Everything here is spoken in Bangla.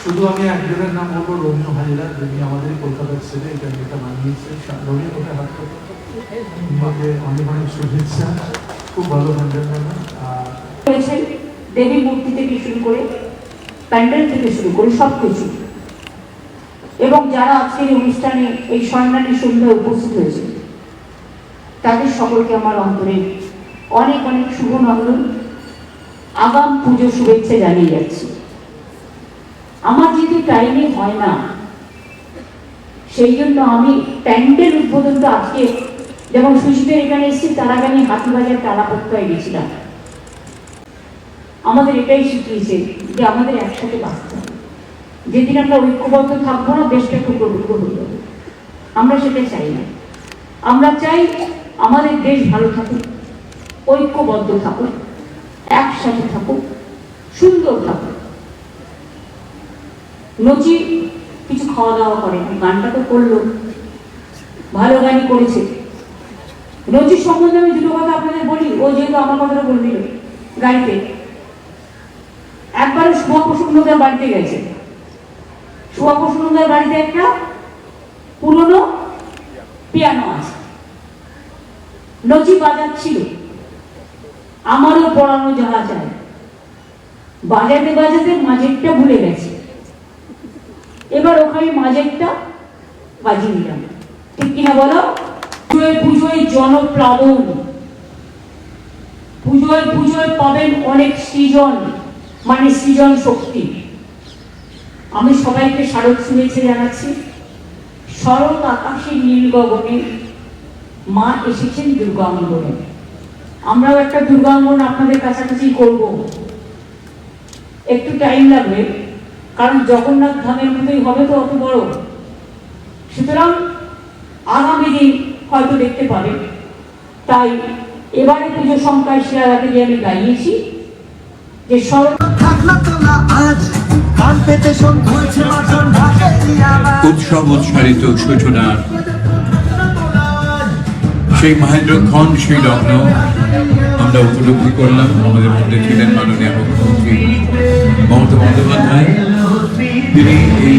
শুধু আমি একজনের নাম বলবো, রোমিও হাজরা, যিনি আমাদের কলকাতার ছেলে, এটা যেটা বানিয়েছে। রোমিও কোথায় হাত করতে অনেক অনেক শুভেচ্ছা, খুব ভালো গান বানা। হয়েছেন দেবী মূর্তি থেকে শুরু করে প্যান্ডেল থেকে শুরু করে সব কিছু, এবং যারা আজকের অনুষ্ঠানে এই সম্মানী সন্ধ্যায় উপস্থিত হয়েছে তাদের সকলকে আমার অন্তরে অনেক অনেক শুভ নন্দন, আগাম পুজো শুভেচ্ছা জানিয়ে যাচ্ছি। আমার যেহেতু টাইমে হয় না, সেই জন্য আমি প্যান্ডেল উদ্বোধনটা আজকে, যেমন সুশীতের এখানে এসেছি তার আগে আমি হাতিবাজার তারাপত্তায় গেছিলাম। আমাদের এটাই শিখিয়েছে যে আমাদের একসাথে বাঁচতে হবে। যেদিন আমরা ঐক্যবদ্ধ থাকবো না, দেশটা টুকরো টুকরো হয়ে যাবে। আমরা সেটা চাই না। আমরা চাই আমাদের দেশ ভালো থাকুক, ঐক্যবদ্ধ থাকুক, একসাথে থাকুক, সুন্দর থাকুক। নচি কিছু খাওয়া দাওয়া করে, গানটা তো করলো, ভালো গানই করেছে। নচির সম্বন্ধে আমি দুটো কথা আপনাদের বলি, ও যেহেতু আমার কথাটা বলে দিল। গাড়িতে একবারে শুভপ্রসন্নদের বাড়িতে গেছে। শুভপ্রসন্নদের বাড়িতে একটা পুরনো পিয়ানো আছে, নচি বাজাচ্ছিল আমারও পড়ানো যাওয়া যায়, বাজাতে বাজাতে মাঝেরটা ভুলে গেছে। এবার ওখানে মাঝেরটা বাজিয়ে দিলাম, ঠিক কিনা বলো? পুজোয় পুজোয় জনপ্লাবন, পুজোয় পুজোয় পাবেন অনেক সৃজন, মানে সৃজন শক্তি। আমি সবাইকে শারদ শুভেচ্ছা জানাচ্ছি। শরৎ আকাশে নীল গগনে মা এসেছেন দুর্গাঙ্গনে। আমরাও একটা দুর্গাঙ্গন আপনাদের কাছাকাছি করব। একটু টাইম লাগবে, কারণ জগন্নাথ ধামের মতোই হবে তো, অত বড়। সুতরাং আগামী দিন হয়তো দেখতে পাবেন। তাই এবারে পুজো সংখ্যায় শিলাদাকে যে আমি গাইয়েছি যে উৎসব উৎসারিত সূচনার সেই মহেন্দ্রক্ষণ, সেই লগ্ন আমরা উপলব্ধি করলাম। আমাদের মধ্যে ছিলেন মাননীয় মুখ্যমন্ত্রী মমতা বন্দ্যোপাধ্যায়। তিনি এই